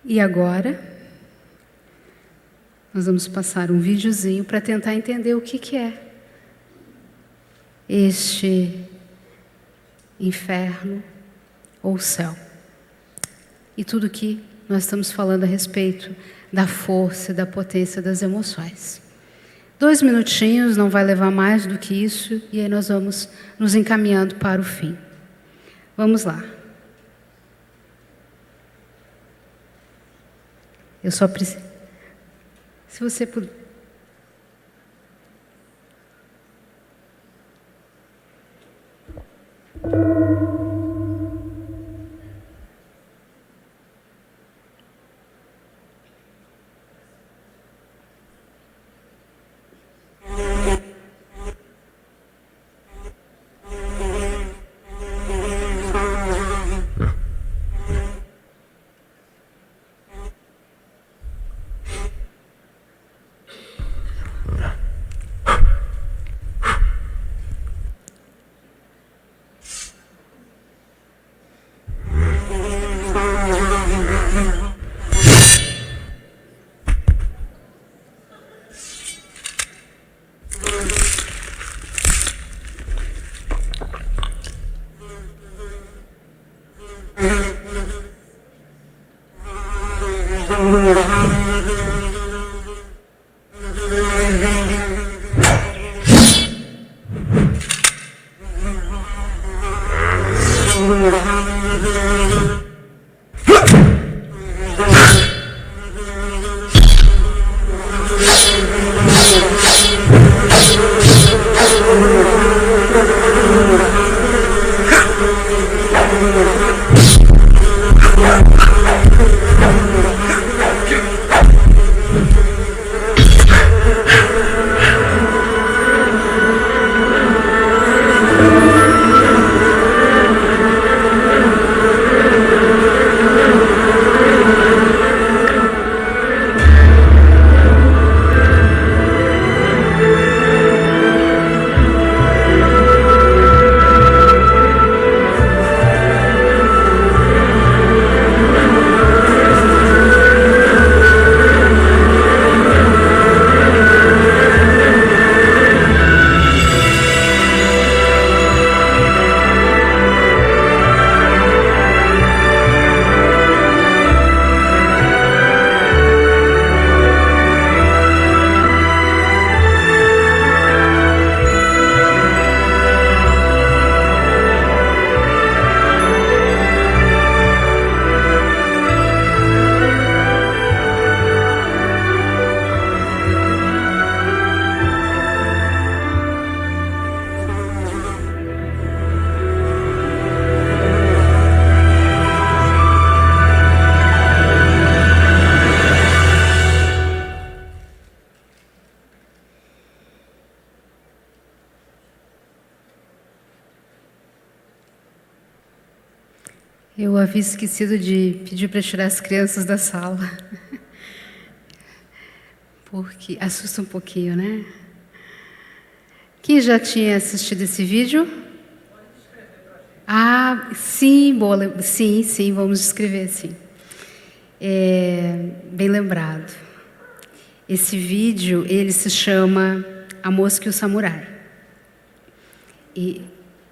E agora, nós vamos passar um videozinho para tentar entender o que é este inferno ou céu. E tudo que nós estamos falando a respeito da força e da potência das emoções. 2 minutinhos, não vai levar mais do que isso, e aí nós vamos nos encaminhando para o fim. Vamos lá. Eu só preciso... Se você puder... Eu havia esquecido de pedir para tirar as crianças da sala. Porque assusta um pouquinho, né? Quem já tinha assistido esse vídeo? Ah, sim, boa, sim, vamos escrever, sim. Bem lembrado. Esse vídeo, ele se chama A Mosca e o Samurai. E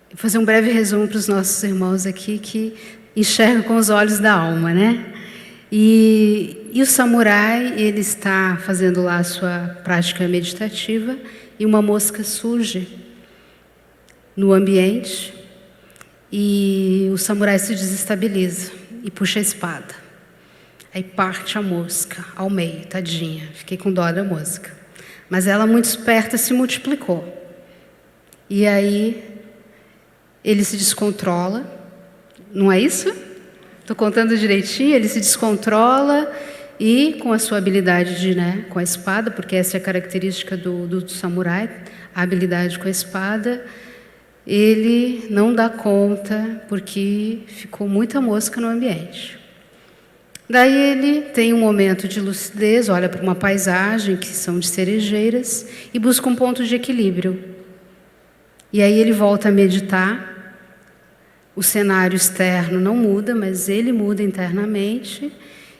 vou fazer um breve resumo para os nossos irmãos aqui que enxergam com os olhos da alma, né? E o samurai, ele está fazendo lá a sua prática meditativa e uma mosca surge no ambiente e o samurai se desestabiliza e puxa a espada. Aí parte a mosca ao meio, tadinha, fiquei com dó da mosca. Mas ela, muito esperta, se multiplicou. E aí ele se descontrola, não é isso? Estou contando direitinho, ele se descontrola e com a sua habilidade com a espada, porque essa é a característica do samurai, a habilidade com a espada, ele não dá conta porque ficou muita mosca no ambiente. Daí ele tem um momento de lucidez, olha para uma paisagem que são de cerejeiras e busca um ponto de equilíbrio. E aí ele volta a meditar. O cenário externo não muda, mas ele muda internamente.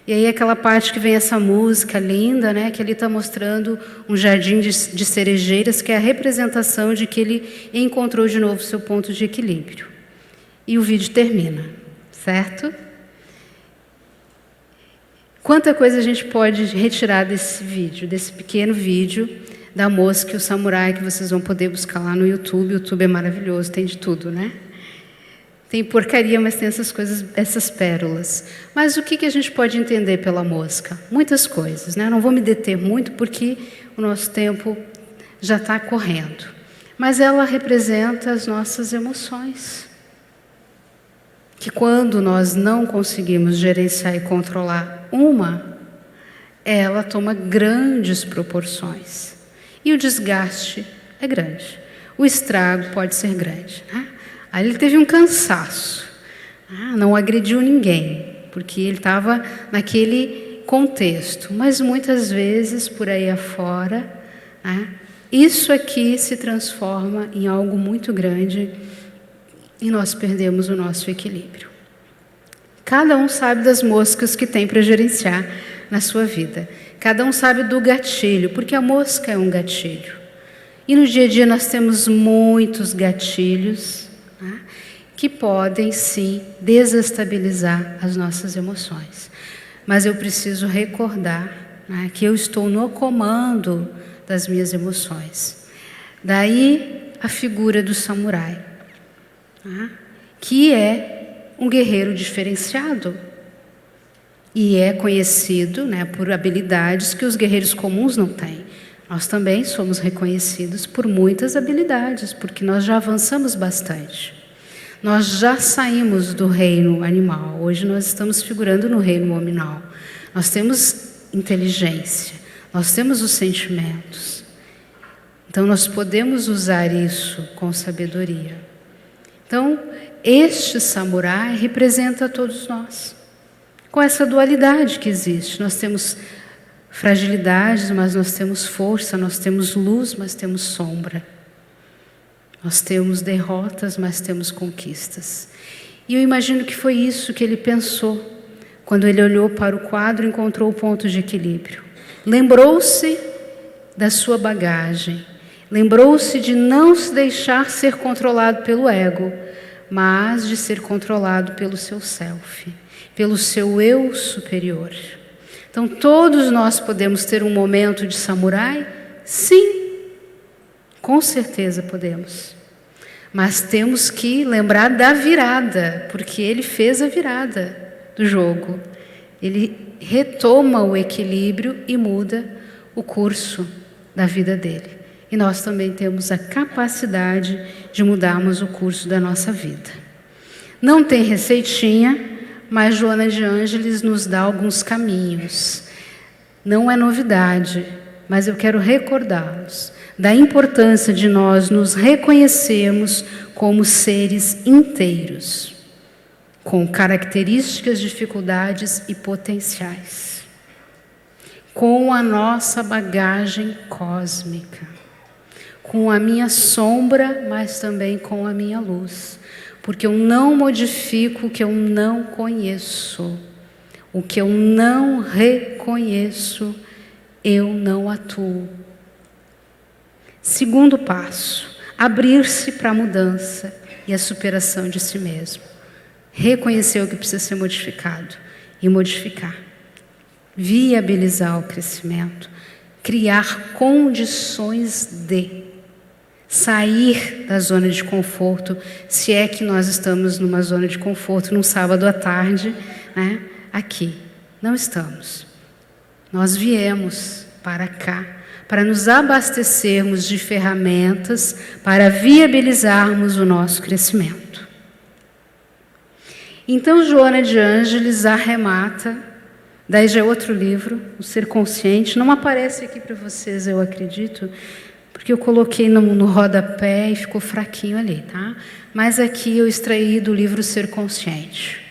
E aí aquela parte que vem essa música linda, né, que ele está mostrando um jardim de cerejeiras, que é a representação de que ele encontrou de novo seu ponto de equilíbrio. E o vídeo termina, certo? Quanta coisa a gente pode retirar desse vídeo, desse pequeno vídeo da mosca e o samurai, que vocês vão poder buscar lá no YouTube. O YouTube é maravilhoso, tem de tudo, né? Tem porcaria, mas tem essas coisas, essas pérolas. Mas o que a gente pode entender pela mosca? Muitas coisas, né? Não vou me deter muito porque o nosso tempo já está correndo. Mas ela representa as nossas emoções. Que quando nós não conseguimos gerenciar e controlar ela toma grandes proporções. E o desgaste é grande. O estrago pode ser grande, né? Aí ele teve um cansaço, não agrediu ninguém, porque ele estava naquele contexto. Mas muitas vezes, por aí afora, isso aqui se transforma em algo muito grande e nós perdemos o nosso equilíbrio. Cada um sabe das moscas que tem para gerenciar na sua vida. Cada um sabe do gatilho, porque a mosca é um gatilho. E no dia a dia nós temos muitos gatilhos que podem, sim, desestabilizar as nossas emoções. Mas eu preciso recordar que eu estou no comando das minhas emoções. Daí a figura do samurai, que é um guerreiro diferenciado e é conhecido por habilidades que os guerreiros comuns não têm. Nós também somos reconhecidos por muitas habilidades, porque nós já avançamos bastante. Nós já saímos do reino animal, hoje nós estamos figurando no reino hominal. Nós temos inteligência, nós temos os sentimentos. Então nós podemos usar isso com sabedoria. Então, este samurai representa a todos nós, com essa dualidade que existe. Nós temos fragilidades, mas nós temos força, nós temos luz, mas temos sombra. Nós temos derrotas, mas temos conquistas. E eu imagino que foi isso que ele pensou, quando ele olhou para o quadro e encontrou o ponto de equilíbrio. Lembrou-se da sua bagagem, lembrou-se de não se deixar ser controlado pelo ego, mas de ser controlado pelo seu self, pelo seu eu superior. Então, todos nós podemos ter um momento de samurai? Sim, com certeza podemos. Mas temos que lembrar da virada, porque ele fez a virada do jogo. Ele retoma o equilíbrio e muda o curso da vida dele. E nós também temos a capacidade de mudarmos o curso da nossa vida. Não tem receitinha, mas Joana de Ângeles nos dá alguns caminhos. Não é novidade, mas eu quero recordá-los da importância de nós nos reconhecermos como seres inteiros, com características, dificuldades e potenciais, com a nossa bagagem cósmica, com a minha sombra, mas também com a minha luz, porque eu não modifico o que eu não conheço, o que eu não reconheço, eu não atuo. Segundo passo, abrir-se para a mudança e a superação de si mesmo. Reconhecer o que precisa ser modificado e modificar. Viabilizar o crescimento. Criar condições de sair da zona de conforto, se é que nós estamos numa zona de conforto num sábado à tarde, né? Aqui. Não estamos. Nós viemos para cá para nos abastecermos de ferramentas para viabilizarmos o nosso crescimento. Então, Joana de Ângeles arremata, daí já é outro livro, O Ser Consciente, não aparece aqui para vocês, eu acredito, porque eu coloquei no rodapé e ficou fraquinho ali, tá? Mas aqui eu extraí do livro Ser Consciente.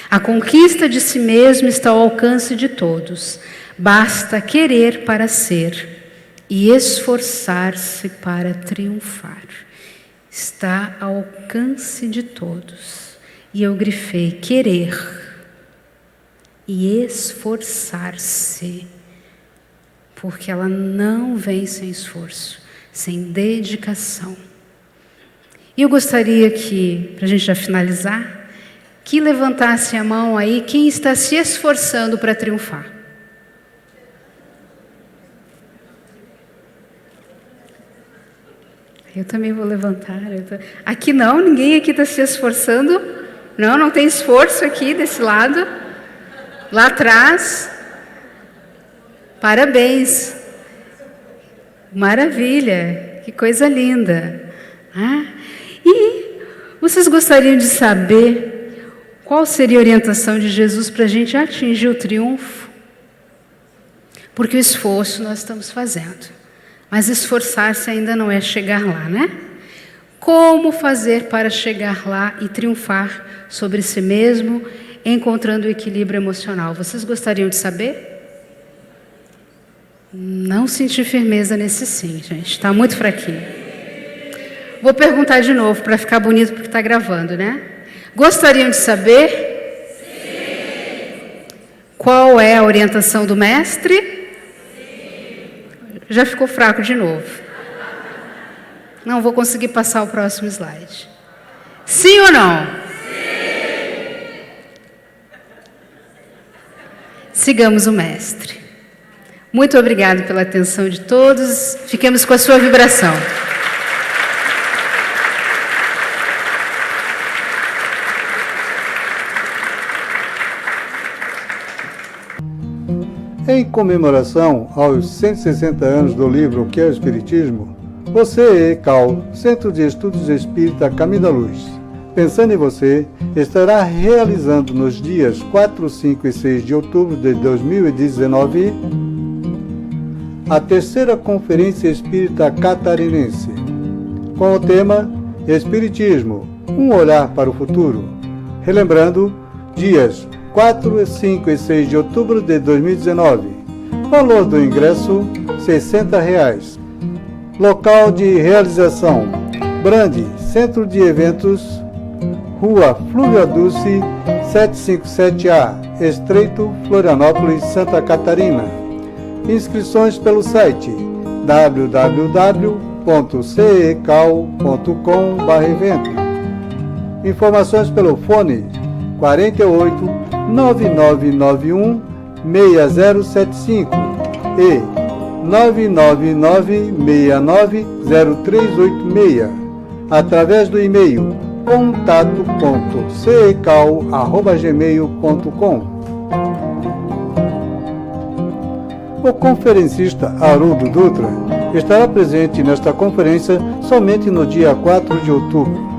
A conquista de si mesmo está ao alcance de todos, basta querer para ser e esforçar-se para triunfar. Está ao alcance de todos. E eu grifei querer e esforçar-se, porque ela não vem sem esforço, sem dedicação. E eu gostaria que, para a gente já finalizar, que levantasse a mão aí quem está se esforçando para triunfar. Eu também vou levantar. Aqui não, ninguém aqui está se esforçando. Não, não tem esforço aqui desse lado. Lá atrás. Parabéns. Maravilha, que coisa linda. E vocês gostariam de saber qual seria a orientação de Jesus para a gente atingir o triunfo? Porque o esforço nós estamos fazendo. Mas esforçar-se ainda não é chegar lá, né? Como fazer para chegar lá e triunfar sobre si mesmo, encontrando o equilíbrio emocional? Vocês gostariam de saber? Não senti firmeza nesse sim, gente. Está muito fraquinho. Vou perguntar de novo para ficar bonito, porque está gravando, né? Gostariam de saber? Sim. Qual é a orientação do mestre? Já ficou fraco de novo. Não vou conseguir passar o próximo slide. Sim ou não? Sim. Sigamos o mestre. Muito obrigado pela atenção de todos. Fiquemos com a sua vibração. Em comemoração aos 160 anos do livro O que é o Espiritismo, o CECAL, Centro de Estudos Espírita Caminho da Luz, pensando em você, estará realizando nos dias 4, 5 e 6 de outubro de 2019 a terceira Conferência Espírita Catarinense, com o tema Espiritismo, um olhar para o futuro, relembrando dias 4, 5 e 6 de outubro de 2019. Valor do ingresso R$ 60. Local de realização: Brande, Centro de Eventos, Rua Flúvio Dulce, 757A, Estreito, Florianópolis, Santa Catarina. Inscrições pelo site www.cecal.com/evento. Informações pelo fone 48 9991 6075 e 999690386, através do e-mail contato.cecal@gmail.com. O conferencista Haroldo Dutra estará presente nesta conferência somente no dia 4 de outubro.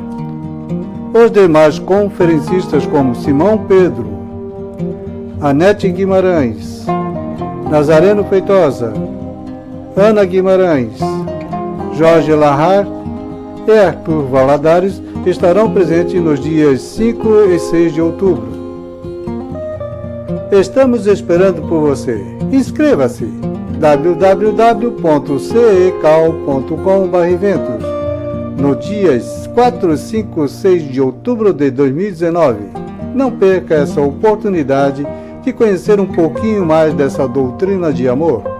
Os demais conferencistas, como Simão Pedro, Anete Guimarães, Nazareno Feitosa, Ana Guimarães, Jorge Lahar e Arthur Valadares, estarão presentes nos dias 5 e 6 de outubro. Estamos esperando por você. Inscreva-se www.cecal.com/eventos no dias 4, 5 e 6 de outubro de 2019. Não perca essa oportunidade de conhecer um pouquinho mais dessa doutrina de amor.